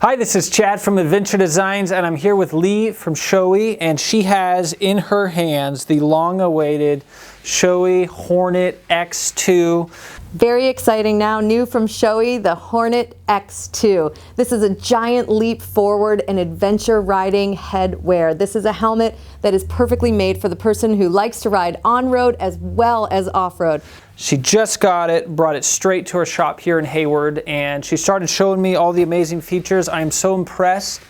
Hi, this is Chad from Adventure Designs, and I'm here with Lee from Shoei, and she has in her hands the long-awaited Shoei Hornet X2. Very exciting now, new from Shoei, the Hornet X2. This is a giant leap forward in adventure riding headwear. This is a helmet that is perfectly made for the person who likes to ride on-road as well as off-road. She just got it, brought it straight to her shop here in Hayward, and she started showing me all the amazing features. I am so impressed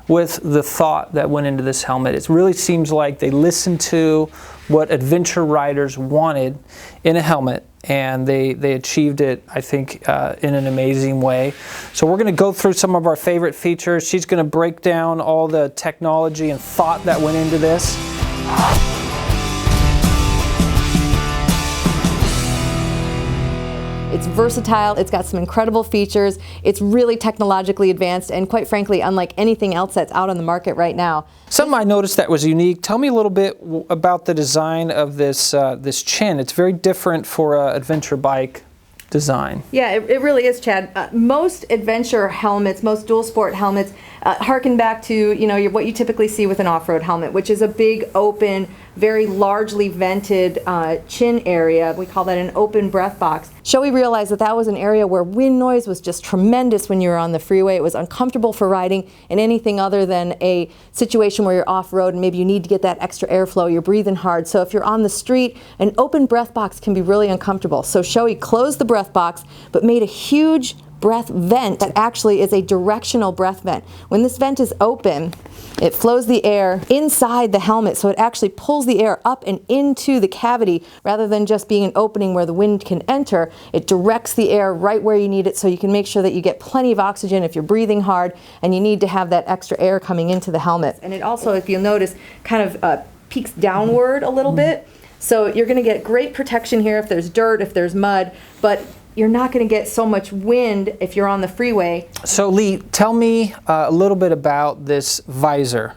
with the thought that went into this helmet. It really seems like they listened to what adventure riders wanted in a helmet, and they achieved it, I think, in an amazing way. So we're going to go through some of our favorite features. She's going to break down all the technology and thought that went into this. It's versatile, it's got some incredible features, it's really technologically advanced, and quite frankly, unlike anything else that's out on the market right now. Something I noticed that was unique. Tell me a little bit about the design of this, this chin. It's very different for an adventure bike design. Yeah, it really is, Chad. Most adventure helmets, most dual sport helmets, harken back to what you typically see with an off-road helmet, which is a big, open, very largely vented chin area. We call that an open breath box. Shoei realized that that was an area where wind noise was just tremendous when you were on the freeway. It was uncomfortable for riding in anything other than a situation where you're off-road and maybe you need to get that extra airflow, you're breathing hard. So if you're on the street, an open breath box can be really uncomfortable. So Shoei closed the breath box, but made a huge breath vent that actually is a directional breath vent. When this vent is open, it flows the air inside the helmet, so it actually pulls the air up and into the cavity rather than just being an opening where the wind can enter. It directs the air right where you need it, so you can make sure that you get plenty of oxygen if you're breathing hard and you need to have that extra air coming into the helmet. And it also, if you'll notice, kind of peaks downward a little bit. So you're going to get great protection here if there's dirt, if there's mud, but you're not going to get so much wind if you're on the freeway. So Lee, tell me a little bit about this visor.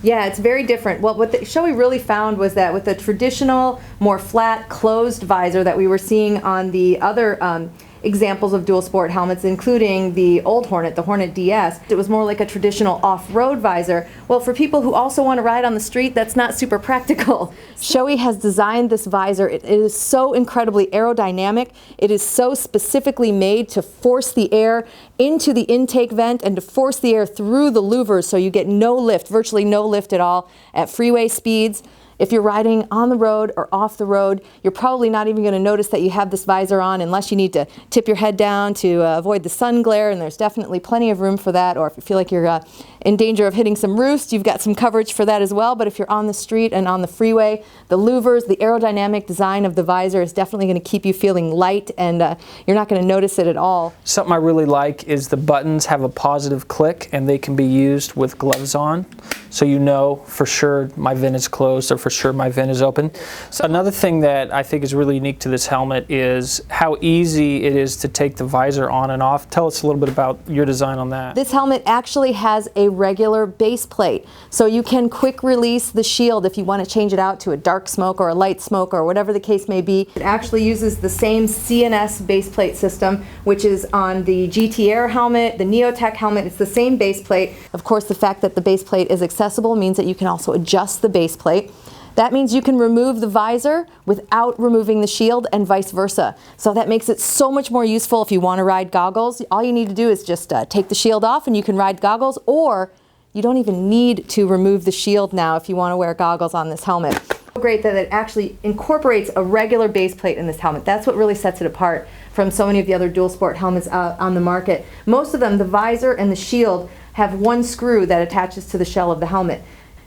Yeah, it's very different. Well, what Shoei really found was that with the traditional, more flat, closed visor that we were seeing on the other examples of dual sport helmets, including the old Hornet, the Hornet DS, it was more like a traditional off-road visor. Well, for people who also want to ride on the street, that's not super practical. Shoei has designed this visor. It is so incredibly aerodynamic. It is so specifically made to force the air into the intake vent and to force the air through the louvers, so you get no lift, virtually no lift at all at freeway speeds. If you're riding on the road or off the road, you're probably not even going to notice that you have this visor on unless you need to tip your head down to avoid the sun glare, and there's definitely plenty of room for that. Or if you feel like you're in danger of hitting some roost, you've got some coverage for that as well. But if you're on the street and on the freeway, the louvers, the aerodynamic design of the visor is definitely going to keep you feeling light, and you're not going to notice it at all. Something I really like is the buttons have a positive click, and they can be used with gloves on. So you know for sure my vent is closed or for sure my vent is open. So another thing that I think is really unique to this helmet is how easy it is to take the visor on and off. Tell us a little bit about your design on that. This helmet actually has a regular base plate, so you can quick release the shield if you want to change it out to a dark smoke or a light smoke or whatever the case may be. It actually uses the same CNS base plate system, which is on the GT Air helmet, the Neotech helmet. It's the same base plate. Of course, the fact that the base plate is accessible means that you can also adjust the base plate. That means you can remove the visor without removing the shield and vice versa. So that makes it so much more useful if you want to ride goggles. All you need to do is just take the shield off and you can ride goggles, or you don't even need to remove the shield now if you want to wear goggles on this helmet. So great that it actually incorporates a regular base plate in this helmet. That's what really sets it apart from so many of the other dual sport helmets on the market. Most of them, the visor and the shield, have one screw that attaches to the shell of the helmet.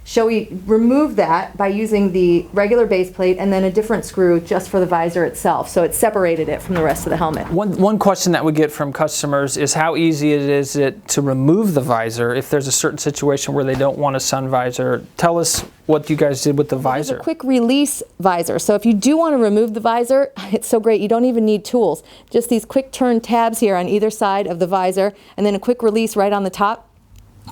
Shoei removed that by using the regular base plate and then a different screw just for the visor itself. So it separated it from the rest of the helmet. One question that we get from customers is how easy it is to remove the visor if there's a certain situation where they don't want a sun visor. Tell us what you guys did with the visor. It's a quick release visor. So if you do want to remove the visor, it's so great. You don't even need tools. Just these quick turn tabs here on either side of the visor, and then a quick release right on the top.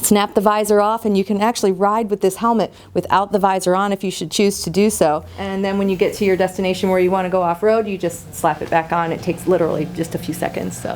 snap the visor off, and you can actually ride with this helmet without the visor on if you should choose to do so. And then when you get to your destination where you want to go off-road, you just slap it back on. It takes literally just a few seconds. So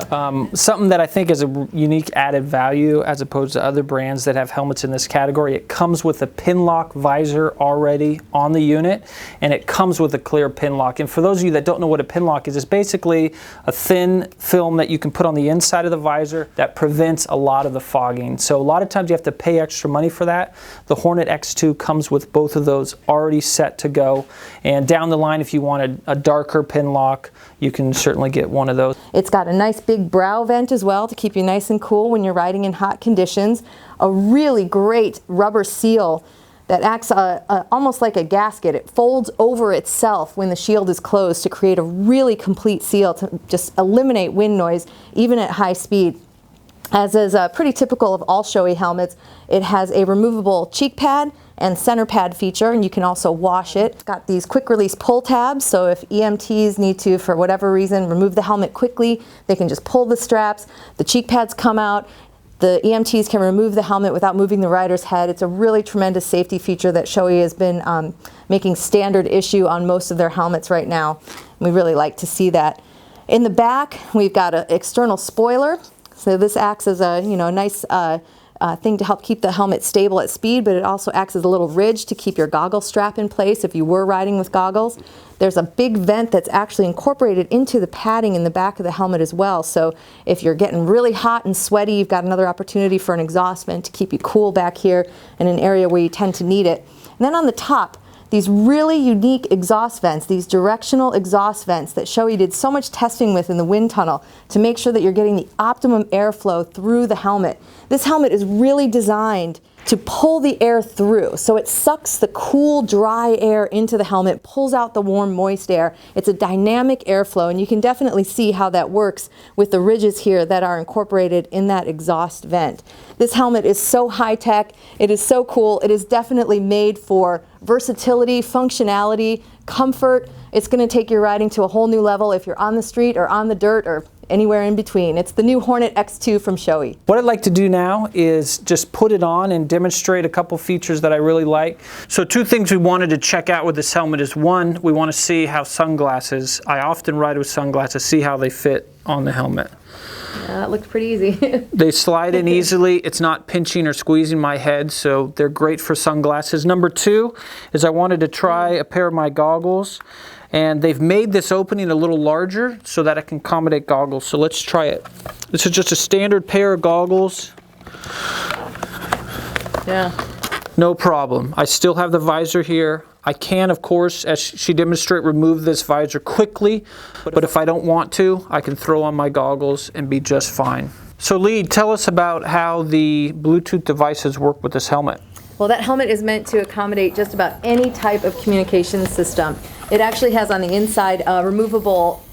something that I think is a unique added value as opposed to other brands that have helmets in this category, it comes with a Pinlock visor already on the unit, and it comes with a clear Pinlock. And for those of you that don't know what a Pinlock is, it's basically a thin film that you can put on the inside of the visor that prevents a lot of the fogging. So a lot of times you have to pay extra money for that. The Hornet X2 comes with both of those already set to go. And down the line, if you want a darker Pinlock, you can certainly get one of those. It's got a nice big brow vent as well to keep you nice and cool when you're riding in hot conditions. A really great rubber seal that acts almost like a gasket. It folds over itself when the shield is closed to create a really complete seal to just eliminate wind noise even at high speed. As is pretty typical of all Shoei helmets, it has a removable cheek pad and center pad feature, and you can also wash it. It's got these quick release pull tabs, so if EMTs need to, for whatever reason, remove the helmet quickly, they can just pull the straps. The cheek pads come out. The EMTs can remove the helmet without moving the rider's head. It's a really tremendous safety feature that Shoei has been making standard issue on most of their helmets right now. We really like to see that. In the back, we've got an external spoiler. So this acts as a nice thing to help keep the helmet stable at speed, but it also acts as a little ridge to keep your goggle strap in place if you were riding with goggles. There's a big vent that's actually incorporated into the padding in the back of the helmet as well. So if you're getting really hot and sweaty, you've got another opportunity for an exhaust vent to keep you cool back here in an area where you tend to need it. And then on the top, these really unique exhaust vents, these directional exhaust vents that Shoei did so much testing with in the wind tunnel to make sure that you're getting the optimum airflow through the helmet. This helmet is really designed to pull the air through. So it sucks the cool, dry air into the helmet, pulls out the warm, moist air. It's a dynamic airflow, and you can definitely see how that works with the ridges here that are incorporated in that exhaust vent. This helmet is so high-tech. It is so cool. It is definitely made for versatility, functionality, comfort. It's going to take your riding to a whole new level if you're on the street or on the dirt or anywhere in between. It's the new Hornet X2 from Shoei. What I'd like to do now is just put it on and demonstrate a couple features that I really like. So two things we wanted to check out with this helmet is, one, we want to see how sunglasses, I often ride with sunglasses, see how they fit on the helmet. Yeah, that looked pretty easy. They slide in easily. It's not pinching or squeezing my head, so they're great for sunglasses. Number two is I wanted to try a pair of my goggles, and they've made this opening a little larger so that I can accommodate goggles. So let's try it. This is just a standard pair of goggles. Yeah. No problem. I still have the visor here. I can, of course, as she demonstrated, remove this visor quickly, but if I don't want to, I can throw on my goggles and be just fine. So Lee, tell us about how the Bluetooth devices work with this helmet. Well, that helmet is meant to accommodate just about any type of communication system. It actually has on the inside a removable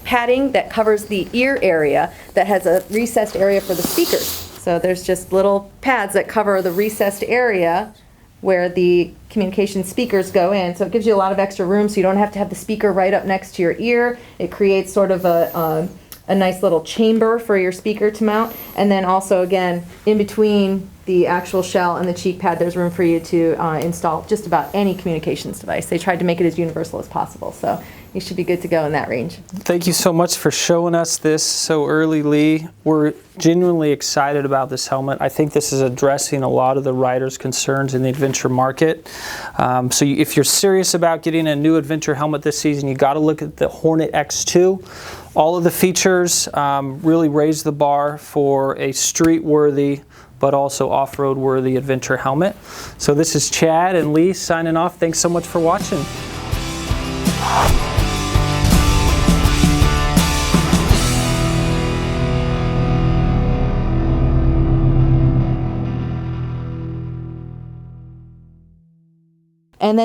padding that covers the ear area that has a recessed area for the speakers. So there's just little pads that cover the recessed area where the communication speakers go in. So it gives you a lot of extra room so you don't have to have the speaker right up next to your ear. It creates sort of a nice little chamber for your speaker to mount. And then also, again, in between the actual shell and the cheek pad, there's room for you to install just about any communications device. They tried to make it as universal as possible, so you should be good to go in that range. Thank you so much for showing us this so early, Lee. We're genuinely excited about this helmet. I think this is addressing a lot of the riders' concerns in the adventure market. If you're serious about getting a new adventure helmet this season, you got to look at the Hornet X2. All of the features really raise the bar for a street-worthy but also off-road worthy adventure helmet. So this is Chad and Lee signing off. Thanks so much for watching. And then